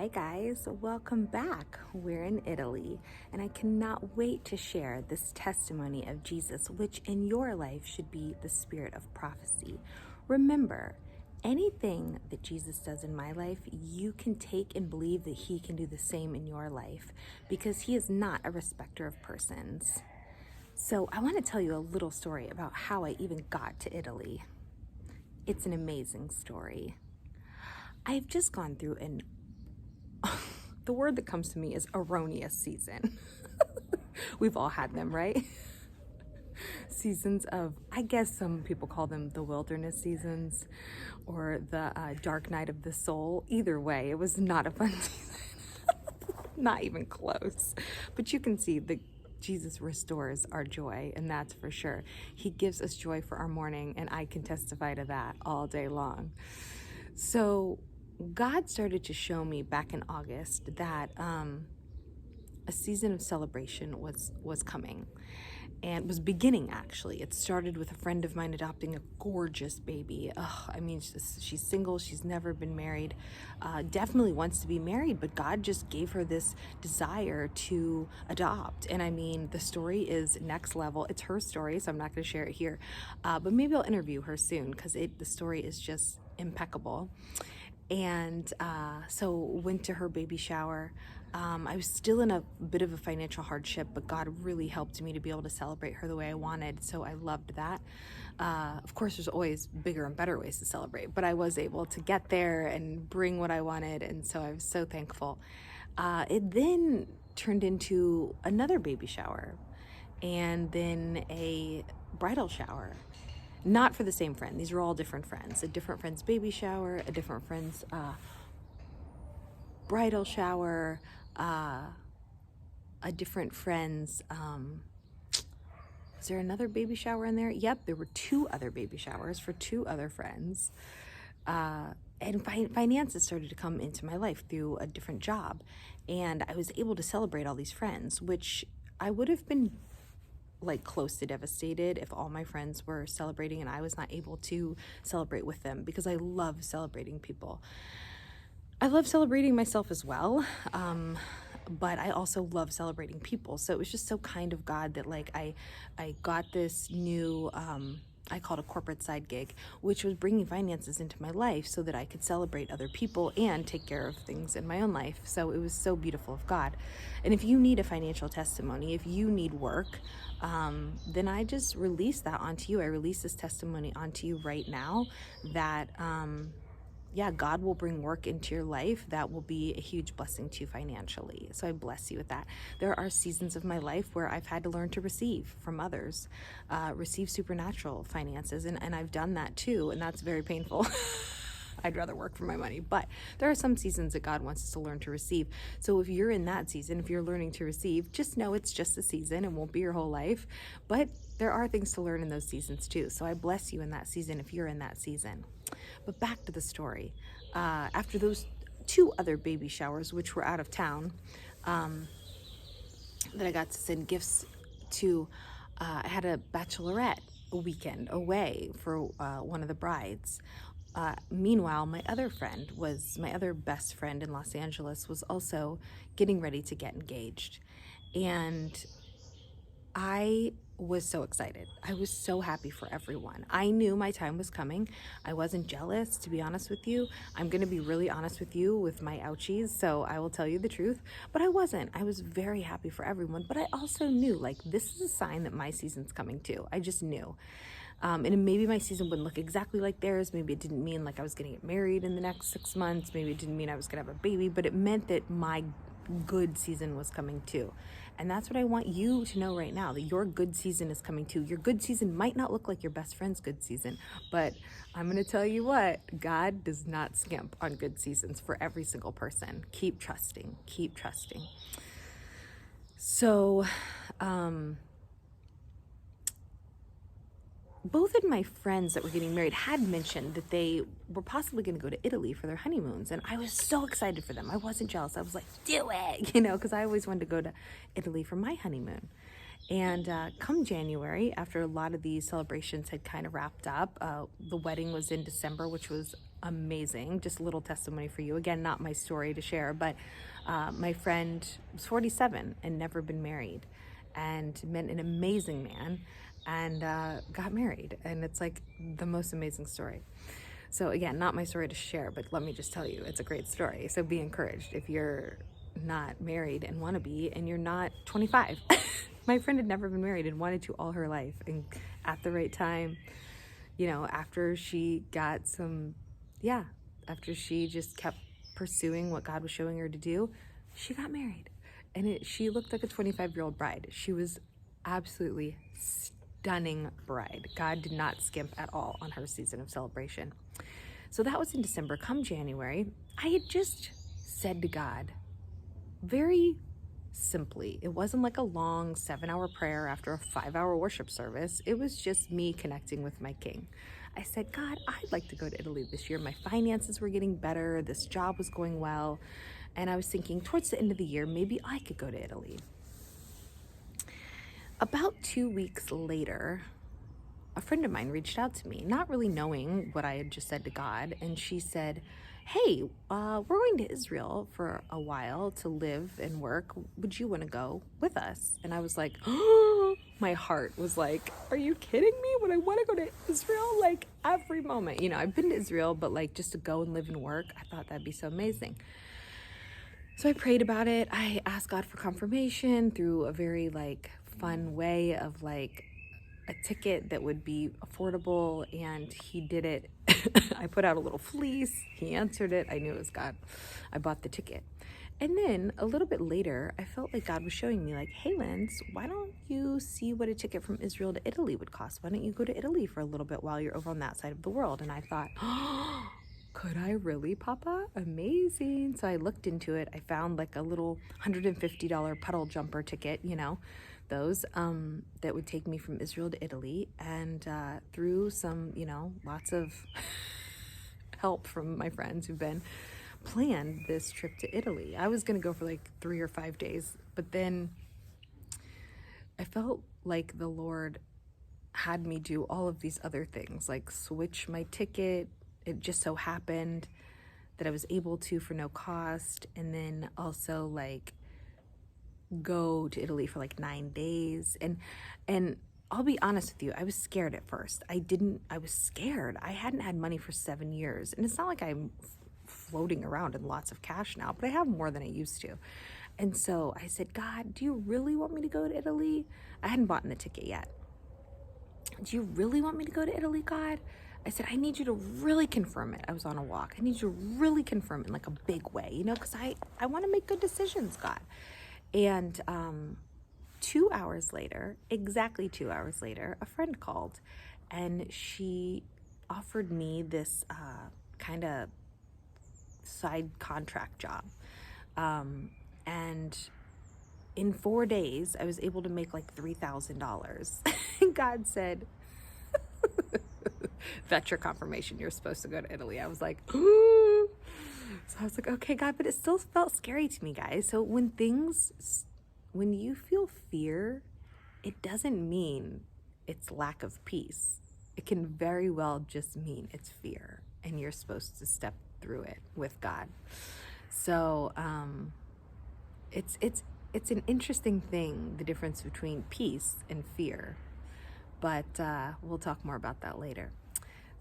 Hi guys, welcome back. We're in Italy, and I cannot wait to share this testimony of Jesus, which in your life should be the spirit of prophecy. Remember, anything that Jesus does in my life, you can take and believe that he can do the same in your life, because he is not a respecter of persons. So I want to tell you a little story about how I even got to Italy. It's an amazing story. I've just gone through the word that comes to me is erroneous season. We've all had them, right? Seasons of, I guess some people call them the wilderness seasons or the dark night of the soul. Either way, it was not a fun season. Not even close. But you can see that Jesus restores our joy, and that's for sure. He gives us joy for our mourning, and I can testify to that all day long. So God started to show me back in August that a season of celebration was coming, and was beginning. Actually, it started with a friend of mine adopting a gorgeous baby. She's single, she's never been married, definitely wants to be married, but God just gave her this desire to adopt. And I mean, the story is next level. It's her story, so I'm not going to share it here, but maybe I'll interview her soon, because the story is just impeccable. And so went to her baby shower. I was still in a bit of a financial hardship, but God really helped me to be able to celebrate her the way I wanted. So I loved that. Of course, there's always bigger and better ways to celebrate, but I was able to get there and bring what I wanted. And so I was so thankful. It then turned into another baby shower, and then a bridal shower. Not for the same friend. These are all different friends. A different friend's baby shower, a different friend's bridal shower, a different friend's, is there another baby shower in there? Yep, there were 2 other baby showers for 2 other friends. And finances started to come into my life through a different job. And I was able to celebrate all these friends, which I would have been like close to devastated if all my friends were celebrating and I was not able to celebrate with them, because I love celebrating people. I love celebrating myself as well, but I also love celebrating people. So it was just so kind of God that I got this new, I call it a corporate side gig, which was bringing finances into my life so that I could celebrate other people and take care of things in my own life. So it was so beautiful of God. And if you need a financial testimony, if you need work, then I just release that onto you. I release this testimony onto you right now that, God will bring work into your life that will be a huge blessing to you financially. So I bless you with that. There are seasons of my life where I've had to learn to receive from others, receive supernatural finances, and I've done that too, and that's very painful. I'd rather work for my money, but there are some seasons that God wants us to learn to receive. So if you're in that season, if you're learning to receive, just know it's just a season. It won't be your whole life, but there are things to learn in those seasons too. So I bless you in that season if you're in that season. But back to the story. After those 2 other baby showers, which were out of town, that I got to send gifts to, I had a bachelorette weekend away for one of the brides. Meanwhile, my other best friend in Los Angeles was also getting ready to get engaged. And I was so excited. I was so happy for everyone. I knew my time was coming. I wasn't jealous, to be honest with you. I'm going to be really honest with you with my ouchies, so I will tell you the truth. But I wasn't. I was very happy for everyone. But I also knew, this is a sign that my season's coming too. I just knew. And maybe my season wouldn't look exactly like theirs. Maybe it didn't mean I was going to get married in the next 6 months. Maybe it didn't mean I was going to have a baby, but it meant that my good season was coming too. And that's what I want you to know right now, that your good season is coming too. Your good season might not look like your best friend's good season, but I'm going to tell you what, God does not skimp on good seasons for every single person. Keep trusting, keep trusting. So, both of my friends that were getting married had mentioned that they were possibly going to go to Italy for their honeymoons. And I was so excited for them. I wasn't jealous. I was like, do it, because I always wanted to go to Italy for my honeymoon. And come January, after a lot of these celebrations had kind of wrapped up, the wedding was in December, which was amazing. Just a little testimony for you. Again, not my story to share, but my friend was 47 and never been married and met an amazing man and got married. And it's like the most amazing story. So again, not my story to share, but let me just tell you, it's a great story. So be encouraged if you're not married and want to be, and you're not 25. My friend had never been married and wanted to all her life. And at the right time, after she got after she just kept pursuing what God was showing her to do, she got married. And she looked like a 25-year-old bride. She was absolutely stunning bride. God did not skimp at all on her season of celebration. So that was in December. Come January, I had just said to God, very simply, it wasn't like a long 7-hour prayer after a 5-hour worship service. It was just me connecting with my King. I said, God, I'd like to go to Italy this year. My finances were getting better. This job was going well. And I was thinking towards the end of the year, maybe I could go to Italy. About 2 weeks later, a friend of mine reached out to me, not really knowing what I had just said to God. And she said, hey, we're going to Israel for a while to live and work. Would you want to go with us? And I was like, oh, my heart was like, are you kidding me? Would I want to go to Israel? Like every moment, I've been to Israel, but like just to go and live and work, I thought that'd be so amazing. So I prayed about it. I asked God for confirmation through a very fun way of a ticket that would be affordable, and he did it. I put out a little fleece. He answered it. I knew it was God. I bought the ticket. And then a little bit later, I felt like God was showing me hey, Linz, why don't you see what a ticket from Israel to Italy would cost? Why don't you go to Italy for a little bit while you're over on that side of the world? And I thought, oh, could I really, Papa? Amazing. So I looked into it. I found a little $150 puddle jumper ticket, those that would take me from Israel to Italy. And through some, lots of help from my friends who've been planned this trip to Italy. I was going to go for 3 or 5 days, but then I felt like the Lord had me do all of these other things, switch my ticket. It just so happened that I was able to for no cost, and then also go to Italy for 9 days. And I'll be honest with you, I was scared at first. I was scared. I hadn't had money for 7 years, and it's not like I'm floating around in lots of cash now, but I have more than I used to. And so I said, God, do you really want me to go to Italy? I hadn't bought the ticket yet. Do you really want me to go to Italy, God? I said, I need you to really confirm it. I was on a walk. I need you to really confirm it in a big way, because I want to make good decisions, God. And 2 hours later, exactly 2 hours later, a friend called, and she offered me this kind of side contract job. And in 4 days, I was able to make $3,000. And God said, that's your confirmation. You're supposed to go to Italy. I was like, ooh. So I was like, okay, God, but it still felt scary to me, guys. So when you feel fear, it doesn't mean it's lack of peace. It can very well just mean it's fear, and you're supposed to step through it with God. So it's an interesting thing, the difference between peace and fear. But we'll talk more about that later.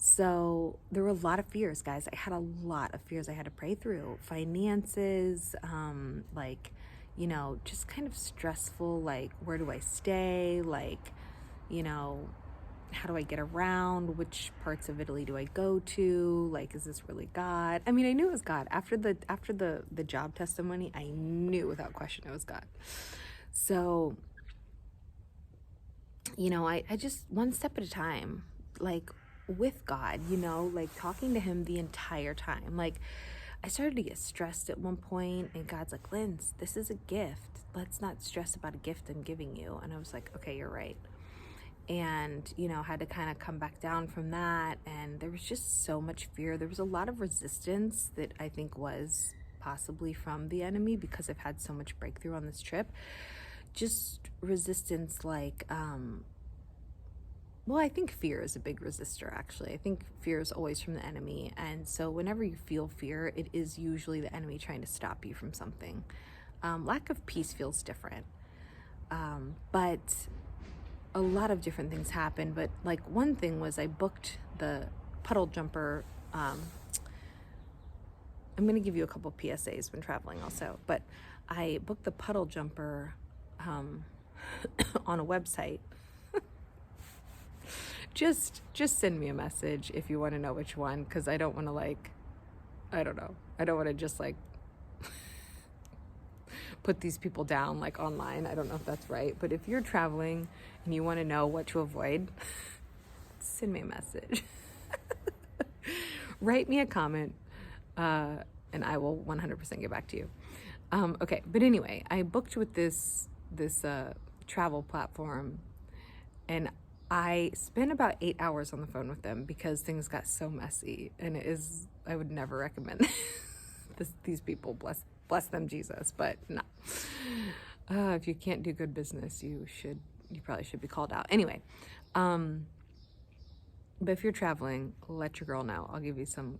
So there were a lot of fears, guys. I had a lot of fears I had to pray through. Finances, just kind of stressful, where do I stay? How do I get around? Which parts of Italy do I go to? Is this really God? I mean, I knew it was God. After the job testimony, I knew without question it was God. So, I just one step at a time, with God, talking to him the entire time. I started to get stressed at one point, and God's like, Linz, this is a gift. Let's not stress about a gift I'm giving you. And I was like, okay, you're right. And, had to kind of come back down from that. And there was just so much fear. There was a lot of resistance that I think was possibly from the enemy, because I've had so much breakthrough on this trip. Just resistance, well, I think fear is a big resistor, actually. I think fear is always from the enemy. And so whenever you feel fear, it is usually the enemy trying to stop you from something. Lack of peace feels different. But a lot of different things happened. But like one thing was I booked the puddle jumper. I'm going to give you a couple PSAs when traveling also. But I booked the puddle jumper on a website. Just send me a message if you want to know which one, because I don't want to I don't want to just put these people down online. I don't know if that's right, but if you're traveling and you want to know what to avoid, send me a message. Write me a comment, and I will 100% get back to you. Okay, but anyway, I booked with this travel platform, and I spent about 8 hours on the phone with them because things got so messy, and I would never recommend these people, bless them, Jesus, but no. If you can't do good business, you probably should be called out. Anyway, but if you're traveling, let your girl know. I'll give you some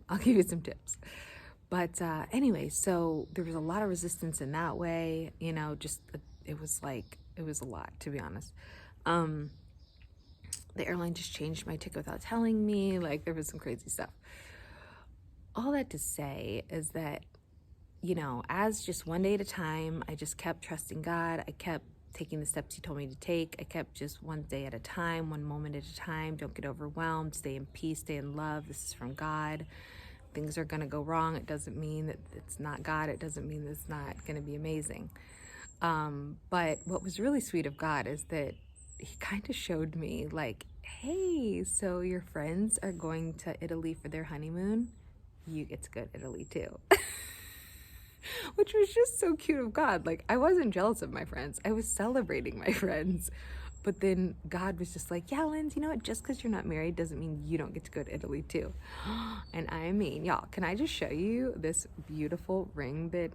tips. But anyway, so there was a lot of resistance in that way, it was a lot, to be honest. The airline just changed my ticket without telling me. There was some crazy stuff. All that to say is that, as just one day at a time, I just kept trusting God. I kept taking the steps he told me to take. I kept just one day at a time, one moment at a time. Don't get overwhelmed. Stay in peace. Stay in love. This is from God. Things are going to go wrong. It doesn't mean that it's not God. It doesn't mean that it's not going to be amazing. But what was really sweet of God is that he kind of showed me hey, so your friends are going to Italy for their honeymoon. You get to go to Italy too. Which was just so cute of God. I wasn't jealous of my friends. I was celebrating my friends. But then God was just yeah, Linz, you know what? Just because you're not married doesn't mean you don't get to go to Italy too. And I mean, y'all, can I just show you this beautiful ring that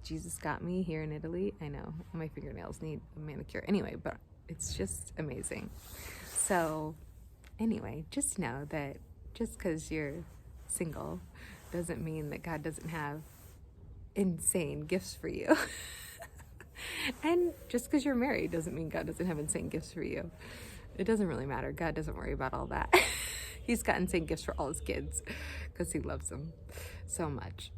Jesus got me here in Italy? I know my fingernails need a manicure anyway, but it's just amazing. So anyway, just know that just because you're single doesn't mean that God doesn't have insane gifts for you. And just because you're married doesn't mean God doesn't have insane gifts for you. It doesn't really matter. God doesn't worry about all that. He's got insane gifts for all his kids because he loves them so much.